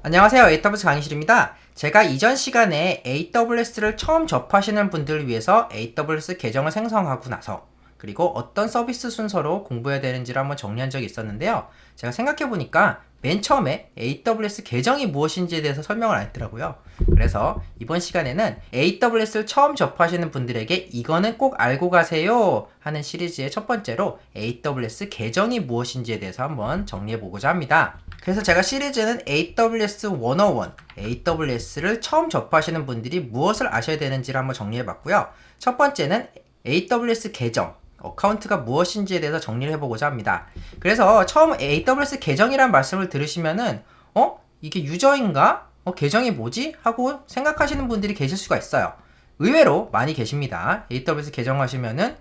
안녕하세요. AWS 강의실입니다. 제가 이전 시간에 AWS를 처음 접하시는 분들을 위해서 AWS 계정을 생성하고 나서 그리고 어떤 서비스 순서로 공부해야 되는지를 한번 정리한 적이 있었는데요. 제가 생각해보니까 맨 처음에 AWS 계정이 무엇인지에 대해서 설명을 안 했더라고요. 그래서 이번 시간에는 AWS를 처음 접하시는 분들에게 이거는 꼭 알고 가세요 하는 시리즈의 첫 번째로 AWS 계정이 무엇인지에 대해서 한번 정리해보고자 합니다. 그래서 제가 시리즈는 AWS 101, AWS를 처음 접하시는 분들이 무엇을 아셔야 되는지를 한번 정리해봤고요. 첫 번째는 AWS 계정, 어카운트가 무엇인지에 대해서 정리를 해보고자 합니다. 그래서 처음 AWS 계정이란 말씀을 들으시면은 이게 유저인가? 계정이 뭐지? 하고 생각하시는 분들이 계실 수가 있어요. 의외로 많이 계십니다. AWS 계정 하시면은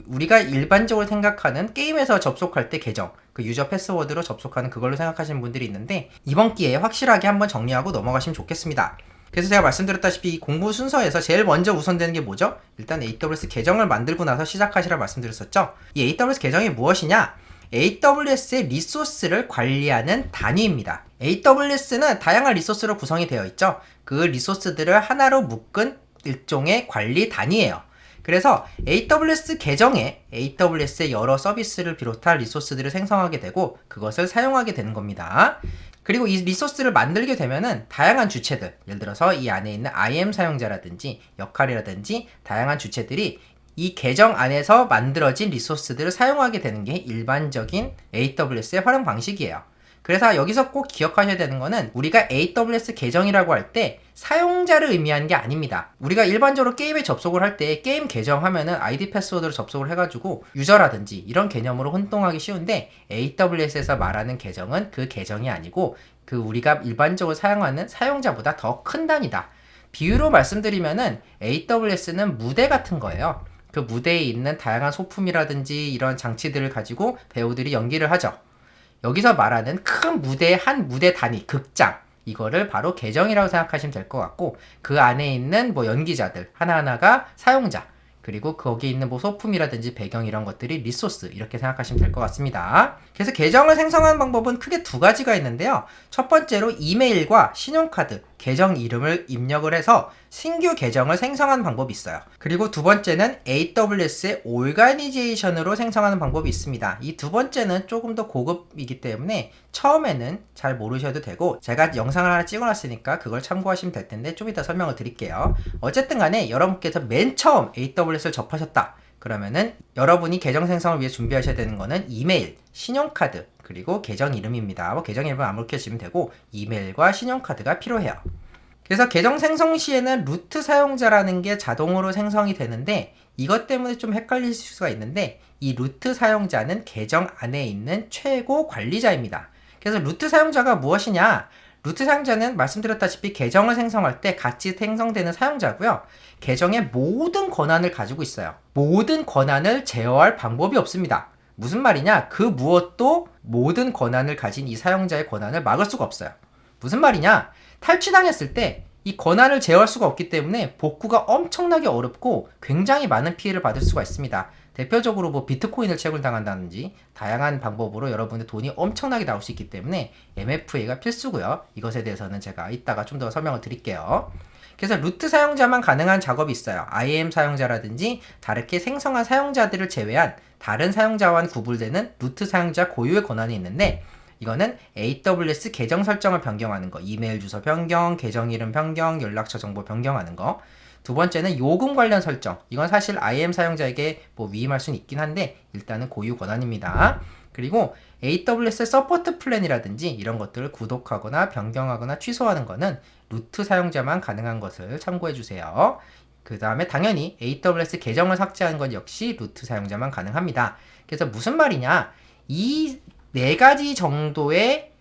우리가 일반적으로 생각하는 게임에서 접속할 때 계정, 그 유저 패스워드로 접속하는 그걸로 생각하시는 분들이 있는데 이번 기회에 확실하게 한번 정리하고 넘어가시면 좋겠습니다. 그래서 제가 말씀드렸다시피 이 공부 순서에서 제일 먼저 우선되는 게 뭐죠? 일단 AWS 계정을 만들고 나서 시작하시라 말씀드렸었죠? 이 AWS 계정이 무엇이냐? AWS의 리소스를 관리하는 단위입니다. AWS는 다양한 리소스로 구성이 되어 있죠? 그 리소스들을 하나로 묶은 일종의 관리 단위예요. 그래서 AWS 계정에 AWS의 여러 서비스를 비롯한 리소스들을 생성하게 되고 그것을 사용하게 되는 겁니다. 그리고 이 리소스를 만들게 되면은 다양한 주체들, 예를 들어서 이 안에 있는 IAM 사용자라든지 역할이라든지 다양한 주체들이 이 계정 안에서 만들어진 리소스들을 사용하게 되는 게 일반적인 AWS의 활용 방식이에요. 그래서 여기서 꼭 기억하셔야 되는 거는 우리가 AWS 계정이라고 할 때 사용자를 의미하는 게 아닙니다. 우리가 일반적으로 게임에 접속을 할 때 게임 계정 하면은 아이디 패스워드로 접속을 해가지고 유저라든지 이런 개념으로 혼동하기 쉬운데 AWS에서 말하는 계정은 그 계정이 아니고 그 우리가 일반적으로 사용하는 사용자보다 더 큰 단위다. 비유로 말씀드리면은 AWS는 무대 같은 거예요. 그 무대에 있는 다양한 소품이라든지 이런 장치들을 가지고 배우들이 연기를 하죠. 여기서 말하는 큰 무대의 한 무대 단위, 극장, 이거를 바로 계정이라고 생각하시면 될 것 같고 그 안에 있는 연기자들 하나하나가 사용자, 그리고 거기에 있는 소품이라든지 배경 이런 것들이 리소스, 이렇게 생각하시면 될 것 같습니다. 그래서 계정을 생성하는 방법은 크게 두 가지가 있는데요. 첫 번째로 이메일과 신용카드, 계정 이름을 입력을 해서 신규 계정을 생성하는 방법이 있어요. 그리고 두 번째는 AWS의 오르가니제이션으로 생성하는 방법이 있습니다. 이 두 번째는 조금 더 고급이기 때문에 처음에는 잘 모르셔도 되고 제가 영상을 하나 찍어놨으니까 그걸 참고하시면 될 텐데 좀 이따 설명을 드릴게요. 어쨌든 간에 여러분께서 맨 처음 AWS를 접하셨다. 그러면은 여러분이 계정 생성을 위해 준비하셔야 되는 거는 이메일, 신용카드, 그리고 계정 이름입니다. 계정 이름은 아무렇게 주시면 되고 이메일과 신용카드가 필요해요. 그래서 계정 생성 시에는 루트 사용자라는 게 자동으로 생성이 되는데 이것 때문에 좀 헷갈릴 수가 있는데 이 루트 사용자는 계정 안에 있는 최고 관리자입니다. 그래서 루트 사용자가 무엇이냐? 루트 사용자는 말씀드렸다시피 계정을 생성할 때 같이 생성되는 사용자고요. 계정의 모든 권한을 가지고 있어요. 모든 권한을 제어할 방법이 없습니다. 무슨 말이냐? 그 무엇도 모든 권한을 가진 이 사용자의 권한을 막을 수가 없어요. 무슨 말이냐? 탈취당했을 때 이 권한을 제어할 수가 없기 때문에 복구가 엄청나게 어렵고 굉장히 많은 피해를 받을 수가 있습니다. 대표적으로 비트코인을 채굴당한다든지 다양한 방법으로 여러분의 돈이 엄청나게 나올 수 있기 때문에 MFA가 필수고요. 이것에 대해서는 제가 이따가 좀 더 설명을 드릴게요. 그래서 루트 사용자만 가능한 작업이 있어요. IAM 사용자라든지 다르게 생성한 사용자들을 제외한 다른 사용자와는 구분되는 루트 사용자 고유의 권한이 있는데 이거는 AWS 계정 설정을 변경하는 거, 이메일 주소 변경, 계정 이름 변경, 연락처 정보 변경하는 거. 두 번째는 요금 관련 설정. 이건 사실 IAM 사용자에게 위임할 수는 있긴 한데 일단은 고유 권한입니다. 그리고 AWS 서포트 플랜이라든지 이런 것들을 구독하거나 변경하거나 취소하는 거는 루트 사용자만 가능한 것을 참고해 주세요. 그 다음에 당연히 AWS 계정을 삭제하는 건 역시 루트 사용자만 가능합니다. 그래서 무슨 말이냐? 이 네 가지 정도의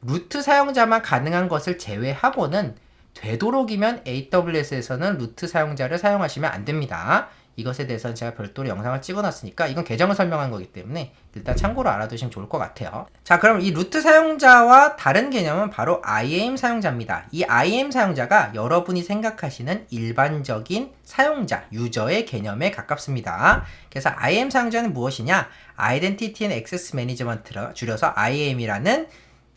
루트 사용자만 가능한 것을 제외하고는 되도록이면 AWS에서는 루트 사용자를 사용하시면 안 됩니다. 이것에 대해서는 제가 별도로 영상을 찍어놨으니까 이건 계정을 설명한 거기 때문에 일단 참고로 알아두시면 좋을 것 같아요. 자, 그럼 이 루트 사용자와 다른 개념은 바로 IAM 사용자입니다. 이 IAM 사용자가 여러분이 생각하시는 일반적인 사용자, 유저의 개념에 가깝습니다. 그래서 IAM 사용자는 무엇이냐? Identity and Access Management를 줄여서 IAM이라는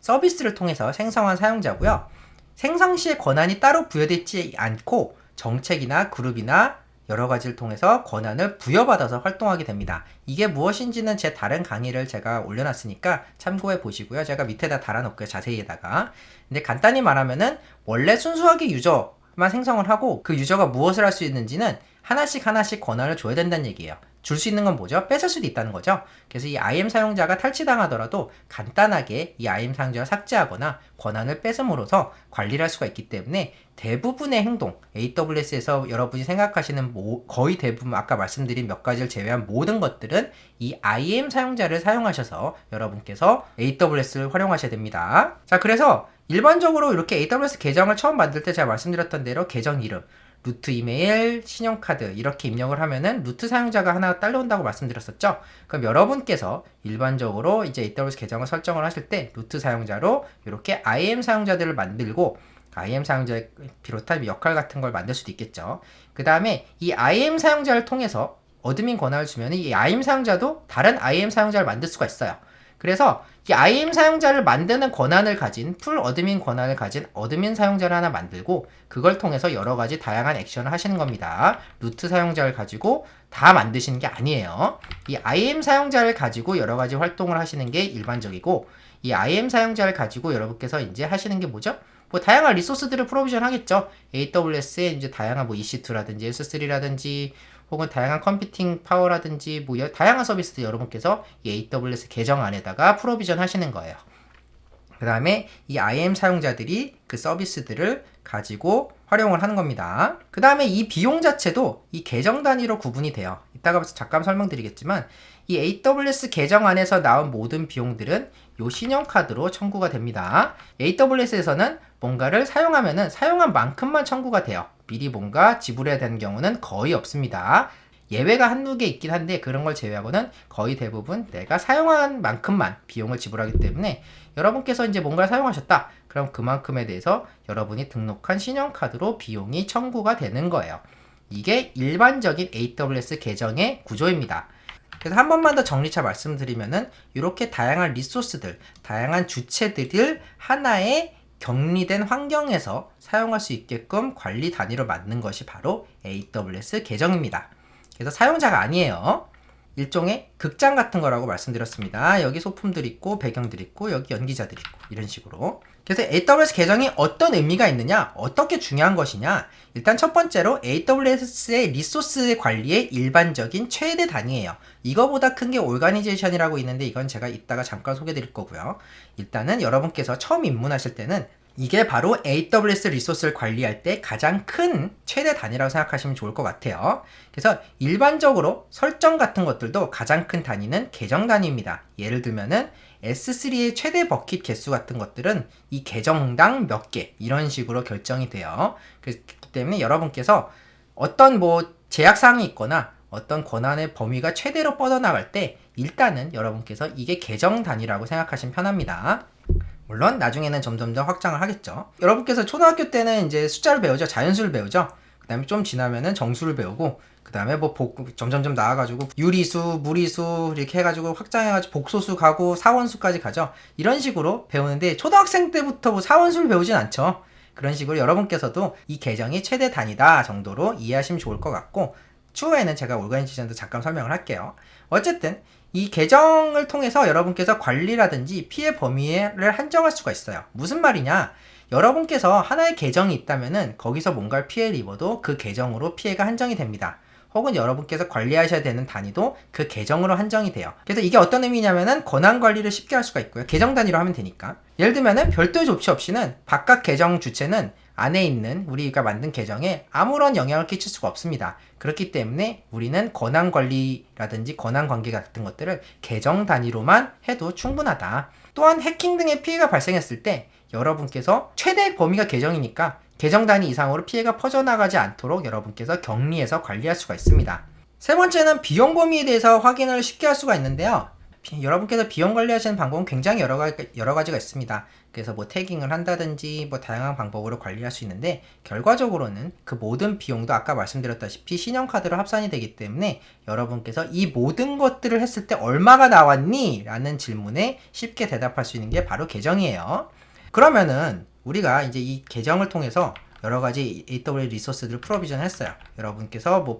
서비스를 통해서 생성한 사용자고요. 생성 시에 권한이 따로 부여되지 않고 정책이나 그룹이나 여러 가지를 통해서 권한을 부여받아서 활동하게 됩니다. 이게 무엇인지는 제 다른 강의를 제가 올려놨으니까 참고해 보시고요. 제가 밑에다 달아놓을게요. 자세히에다가. 근데 간단히 말하면은 원래 순수하게 유저만 생성을 하고 그 유저가 무엇을 할 수 있는지는 하나씩 권한을 줘야 된다는 얘기예요. 줄 수 있는 건 뭐죠? 뺏을 수도 있다는 거죠. 그래서 이 IM 사용자가 탈취당하더라도 간단하게 이 IM 사용자를 삭제하거나 권한을 뺏음으로써 관리를 할 수가 있기 때문에 대부분의 행동, AWS에서 여러분이 생각하시는 거의 대부분 아까 말씀드린 몇 가지를 제외한 모든 것들은 이 IM 사용자를 사용하셔서 여러분께서 AWS를 활용하셔야 됩니다. 자, 그래서 일반적으로 이렇게 AWS 계정을 처음 만들 때 제가 말씀드렸던 대로 계정 이름, 루트 이메일, 신용카드 이렇게 입력을 하면은 루트 사용자가 하나 딸려온다고 말씀드렸었죠. 그럼 여러분께서 일반적으로 이제 AWS 계정을 설정을 하실 때 루트 사용자로 이렇게 IAM 사용자들을 만들고 IAM 사용자에 비롯한 역할 같은 걸 만들 수도 있겠죠. 그 다음에 이 IAM 사용자를 통해서 어드민 권한을 주면 이 IAM 사용자도 다른 IAM 사용자를 만들 수가 있어요. 그래서 이 IAM 사용자를 만드는 권한을 가진 풀 어드민 권한을 가진 어드민 사용자를 하나 만들고 그걸 통해서 여러 가지 다양한 액션을 하시는 겁니다. 루트 사용자를 가지고 다 만드시는 게 아니에요. 이 IAM 사용자를 가지고 여러 가지 활동을 하시는 게 일반적이고 이 IAM 사용자를 가지고 여러분께서 이제 하시는 게 뭐죠? 뭐 다양한 리소스들을 프로비전 하겠죠. AWS에 이제 다양한 뭐 EC2라든지 S3라든지 혹은 다양한 컴퓨팅 파워라든지 뭐 다양한 서비스들 여러분께서 이 AWS 계정 안에다가 프로비전 하시는 거예요. 그 다음에 이 IAM 사용자들이 그 서비스들을 가지고 활용을 하는 겁니다. 그 다음에 이 비용 자체도 이 계정 단위로 구분이 돼요. 이따가 잠깐 설명드리겠지만 이 AWS 계정 안에서 나온 모든 비용들은 요 신용카드로 청구가 됩니다. AWS에서는 뭔가를 사용하면은 사용한 만큼만 청구가 돼요. 미리 뭔가 지불해야 되는 경우는 거의 없습니다. 예외가 한두 개 있긴 한데 그런 걸 제외하고는 거의 대부분 내가 사용한 만큼만 비용을 지불하기 때문에 여러분께서 이제 뭔가를 사용하셨다. 그럼 그만큼에 대해서 여러분이 등록한 신용카드로 비용이 청구가 되는 거예요. 이게 일반적인 AWS 계정의 구조입니다. 그래서 한 번만 더 정리차 말씀드리면은 이렇게 다양한 리소스들, 다양한 주체들을 하나의 격리된 환경에서 사용할 수 있게끔 관리 단위로 만든 것이 바로 AWS 계정입니다. 그래서 사용자가 아니에요. 일종의 극장 같은 거라고 말씀드렸습니다. 여기 소품들 있고 배경들 있고 여기 연기자들 있고 이런 식으로. 그래서 AWS 계정이 어떤 의미가 있느냐, 어떻게 중요한 것이냐. 일단 첫 번째로 AWS의 리소스 관리의 일반적인 최대 단위예요. 이거보다 큰 게 오르가니제이션이라고 있는데 이건 제가 이따가 잠깐 소개해 드릴 거고요. 일단은 여러분께서 처음 입문하실 때는 이게 바로 AWS 리소스를 관리할 때 가장 큰 최대 단위라고 생각하시면 좋을 것 같아요. 그래서 일반적으로 설정 같은 것들도 가장 큰 단위는 계정 단위입니다. 예를 들면은 S3의 최대 버킷 개수 같은 것들은 이 계정당 몇 개 이런 식으로 결정이 돼요. 그렇기 때문에 여러분께서 어떤 뭐 제약사항이 있거나 어떤 권한의 범위가 최대로 뻗어나갈 때 일단은 여러분께서 이게 계정 단위라고 생각하시면 편합니다. 물론 나중에는 점점 더 확장을 하겠죠. 여러분께서 초등학교 때는 이제 숫자를 배우죠. 자연수를 배우죠. 그 다음에 좀 지나면은 정수를 배우고 그 다음에 뭐 점점점 나와가지고 유리수, 무리수 이렇게 해가지고 확장해가지고 복소수 가고 사원수까지 가죠. 이런 식으로 배우는데 초등학생 때부터 뭐 사원수를 배우진 않죠. 그런 식으로 여러분께서도 이 계정이 최대 단위다 정도로 이해하시면 좋을 것 같고 추후에는 제가 오르가니제이션도 잠깐 설명을 할게요. 어쨌든 이 계정을 통해서 여러분께서 관리라든지 피해 범위를 한정할 수가 있어요. 무슨 말이냐? 여러분께서 하나의 계정이 있다면은 거기서 뭔가를 피해를 입어도 그 계정으로 피해가 한정이 됩니다. 혹은 여러분께서 관리하셔야 되는 단위도 그 계정으로 한정이 돼요. 그래서 이게 어떤 의미냐면은 권한 관리를 쉽게 할 수가 있고요. 계정 단위로 하면 되니까. 예를 들면은 별도의 조치 없이는 바깥 계정 주체는 안에 있는 우리가 만든 계정에 아무런 영향을 끼칠 수가 없습니다. 그렇기 때문에 우리는 권한 관리라든지 권한 관계 같은 것들을 계정 단위로만 해도 충분하다. 또한 해킹 등의 피해가 발생했을 때 여러분께서 최대 범위가 계정이니까 계정 단위 이상으로 피해가 퍼져나가지 않도록 여러분께서 격리해서 관리할 수가 있습니다. 세 번째는 비용 범위에 대해서 확인을 쉽게 할 수가 있는데요. 여러분께서 비용 관리하시는 방법은 굉장히 여러 가지가 있습니다. 그래서 뭐 태깅을 한다든지 뭐 다양한 방법으로 관리할 수 있는데 결과적으로는 그 모든 비용도 아까 말씀드렸다시피 신용카드로 합산이 되기 때문에 여러분께서 이 모든 것들을 했을 때 얼마가 나왔니? 라는 질문에 쉽게 대답할 수 있는 게 바로 계정이에요. 그러면은 우리가 이제 이 계정을 통해서 여러 가지 AWS 리소스들을 프로비전 했어요. 여러분께서 뭐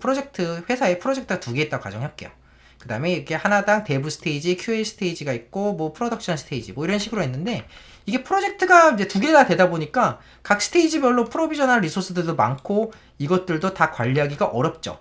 회사에 프로젝트가 2개 있다고 가정할게요. 그 다음에 이렇게 하나당 데브 스테이지, QA 스테이지가 있고, 뭐 프로덕션 스테이지, 뭐 이런 식으로 했는데, 이게 프로젝트가 이제 2개가 되다 보니까 각 스테이지별로 프로비전할 리소스들도 많고, 이것들도 다 관리하기가 어렵죠.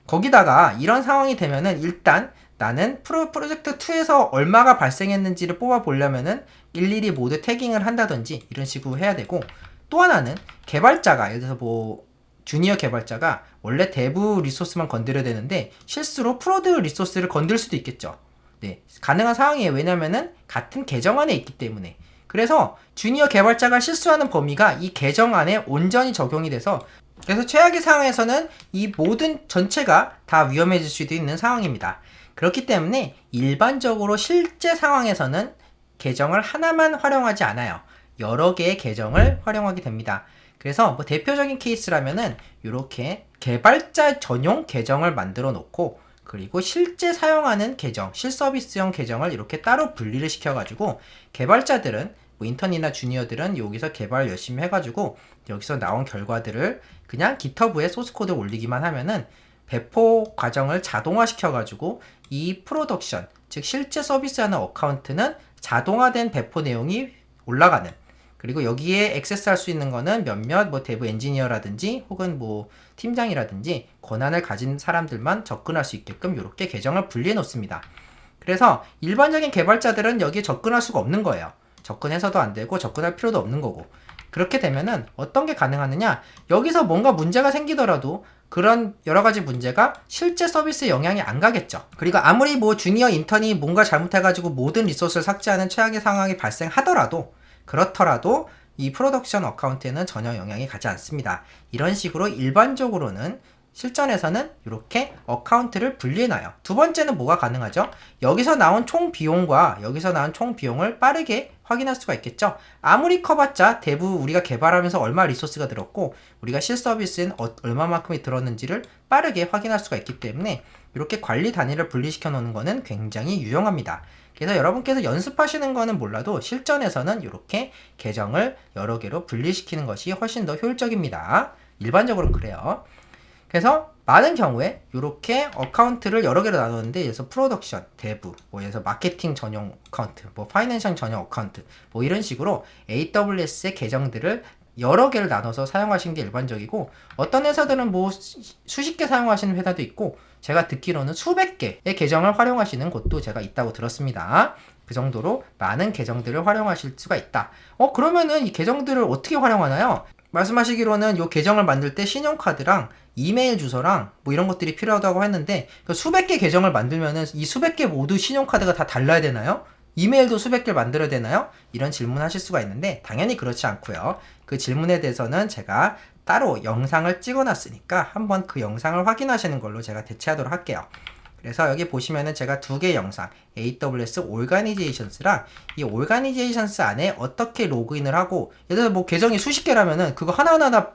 거기다가 이런 상황이 되면은 일단 나는 프로젝트 2에서 얼마가 발생했는지를 뽑아 보려면은 일일이 모두 태깅을 한다든지 이런 식으로 해야 되고, 또 하나는 개발자가, 예를 들어서 뭐 주니어 개발자가 원래 데브 리소스만 건드려야 되는데 실수로 프로드 리소스를 건들 수도 있겠죠. 네, 가능한 상황이에요. 왜냐면은 같은 계정 안에 있기 때문에. 그래서 주니어 개발자가 실수하는 범위가 이 계정 안에 온전히 적용이 돼서, 그래서 최악의 상황에서는 이 모든 전체가 다 위험해질 수도 있는 상황입니다. 그렇기 때문에 일반적으로 실제 상황에서는 계정을 하나만 활용하지 않아요. 여러 개의 계정을 활용하게 됩니다. 그래서 뭐 대표적인 케이스라면은 이렇게 개발자 전용 계정을 만들어 놓고, 그리고 실제 사용하는 계정, 실서비스형 계정을 이렇게 따로 분리를 시켜가지고 개발자들은 뭐 인턴이나 주니어들은 여기서 개발 열심히 해가지고 여기서 나온 결과들을 그냥 GitHub에 소스코드 올리기만 하면은 배포 과정을 자동화시켜가지고 이 프로덕션, 즉 실제 서비스하는 어카운트는 자동화된 배포 내용이 올라가는, 그리고 여기에 액세스할 수 있는 거는 몇몇 뭐 데브 엔지니어라든지 혹은 뭐 팀장이라든지 권한을 가진 사람들만 접근할 수 있게끔 이렇게 계정을 분리해 놓습니다. 그래서 일반적인 개발자들은 여기에 접근할 수가 없는 거예요. 접근해서도 안 되고 접근할 필요도 없는 거고. 그렇게 되면은 어떤 게 가능하느냐, 여기서 뭔가 문제가 생기더라도 그런 여러 가지 문제가 실제 서비스에 영향이 안 가겠죠. 그리고 아무리 뭐 주니어 인턴이 뭔가 잘못해가지고 모든 리소스를 삭제하는 최악의 상황이 발생하더라도, 그렇더라도 이 프로덕션 어카운트에는 전혀 영향이 가지 않습니다. 이런 식으로 일반적으로는 실전에서는 이렇게 어카운트를 분리해놔요. 두 번째는 뭐가 가능하죠? 여기서 나온 총 비용과 여기서 나온 총 비용을 빠르게 확인할 수가 있겠죠. 아무리 커봤자 대부 우리가 개발하면서 얼마 리소스가 들었고 우리가 실서비스엔 얼마만큼이 들었는지를 빠르게 확인할 수가 있기 때문에 이렇게 관리 단위를 분리시켜 놓는 거는 굉장히 유용합니다. 그래서 여러분께서 연습하시는 거는 몰라도 실전에서는 이렇게 계정을 여러 개로 분리시키는 것이 훨씬 더 효율적입니다. 일반적으로는 그래요. 그래서 많은 경우에 이렇게 어카운트를 여러 개로 나누는데, 그래서 프로덕션, 데브, 뭐 예를 들어서 마케팅 전용 어카운트, 뭐 파이낸셜 전용 어카운트, 뭐 이런 식으로 AWS의 계정들을 여러 개를 나눠서 사용하시는 게 일반적이고, 어떤 회사들은 뭐 수십 개 사용하시는 회사도 있고, 제가 듣기로는 수백 개의 계정을 활용하시는 곳도 제가 있다고 들었습니다. 그 정도로 많은 계정들을 활용하실 수가 있다. 그러면은 이 계정들을 어떻게 활용하나요? 말씀하시기로는 이 계정을 만들 때 신용카드랑 이메일 주소랑 뭐 이런 것들이 필요하다고 했는데, 그 수백 개 계정을 만들면은 이 수백 개 모두 신용카드가 다 달라야 되나요? 이메일도 수백 개를 만들어야 되나요? 이런 질문 하실 수가 있는데 당연히 그렇지 않고요. 그 질문에 대해서는 제가 따로 영상을 찍어놨으니까 한번 그 영상을 확인하시는 걸로 제가 대체하도록 할게요. 그래서 여기 보시면은 제가 두 개의 영상, AWS Organizations랑 이 Organizations 안에 어떻게 로그인을 하고, 예를 들어 뭐 계정이 수십 개라면은 그거 하나하나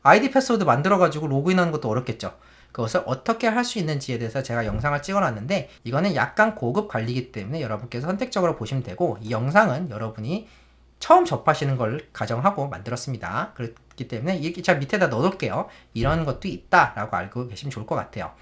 아이디 패스워드 만들어가지고 로그인하는 것도 어렵겠죠. 그것을 어떻게 할 수 있는지에 대해서 제가 영상을 찍어놨는데, 이거는 약간 고급 관리이기 때문에 여러분께서 선택적으로 보시면 되고, 이 영상은 여러분이 처음 접하시는 걸 가정하고 만들었습니다. 그렇기 때문에 이렇게 제가 밑에다 넣어둘게요. 이런 것도 있다라고 알고 계시면 좋을 것 같아요.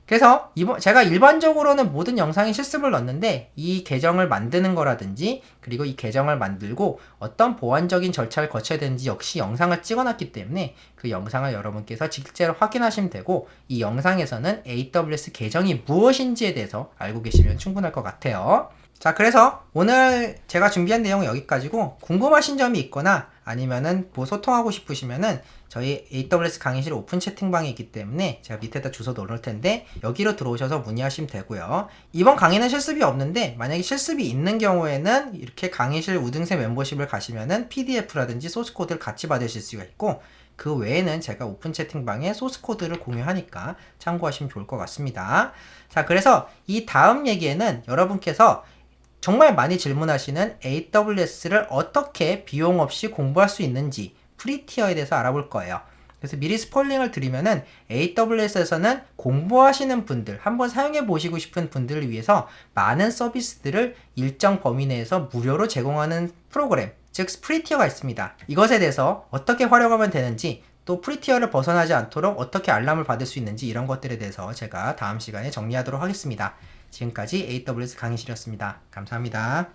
그래서 제가 일반적으로는 모든 영상에 실습을 넣는데, 이 계정을 만드는 거라든지 그리고 이 계정을 만들고 어떤 보안적인 절차를 거쳐야 되는지 역시 영상을 찍어놨기 때문에 그 영상을 여러분께서 직접 확인하시면 되고, 이 영상에서는 AWS 계정이 무엇인지에 대해서 알고 계시면 충분할 것 같아요. 자, 그래서 오늘 제가 준비한 내용은 여기까지고, 궁금하신 점이 있거나 아니면은 뭐 소통하고 싶으시면은 저희 AWS 강의실 오픈 채팅방이 있기 때문에 제가 밑에다 주소 넣을 텐데 여기로 들어오셔서 문의하시면 되고요. 이번 강의는 실습이 없는데 만약에 실습이 있는 경우에는 이렇게 강의실 우등세 멤버십을 가시면은 PDF라든지 소스코드를 같이 받으실 수가 있고, 그 외에는 제가 오픈 채팅방에 소스코드를 공유하니까 참고하시면 좋을 것 같습니다. 자, 그래서 이 다음 얘기에는 여러분께서 정말 많이 질문하시는 AWS를 어떻게 비용 없이 공부할 수 있는지 프리티어에 대해서 알아볼 거예요. 그래서 미리 스포일링을 드리면은 AWS에서는 공부하시는 분들, 한번 사용해 보시고 싶은 분들을 위해서 많은 서비스들을 일정 범위 내에서 무료로 제공하는 프로그램, 즉 프리티어가 있습니다. 이것에 대해서 어떻게 활용하면 되는지, 또 프리티어를 벗어나지 않도록 어떻게 알람을 받을 수 있는지, 이런 것들에 대해서 제가 다음 시간에 정리하도록 하겠습니다. 지금까지 AWS 강의실이었습니다. 감사합니다.